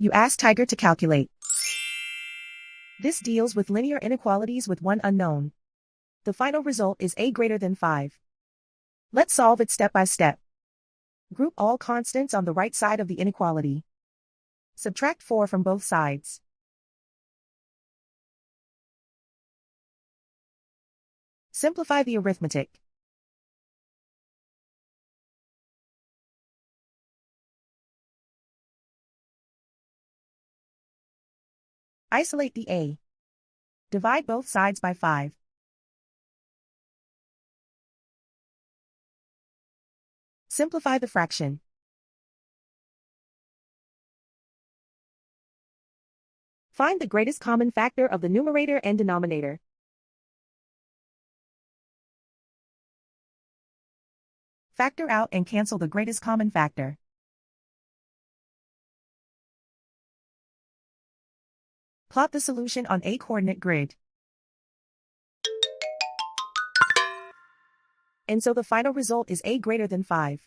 You ask Tiger to calculate. This deals with linear inequalities with one unknown. The final result is a greater than 5. Let's solve it step by step. Group all constants on the right side of the inequality. Subtract 4 from both sides. Simplify the arithmetic. Isolate the a. Divide both sides by 5. Simplify the fraction. Find the greatest common factor of the numerator and denominator. Factor out and cancel the greatest common factor. Plot the solution on a coordinate grid. And so the final result is a greater than 5.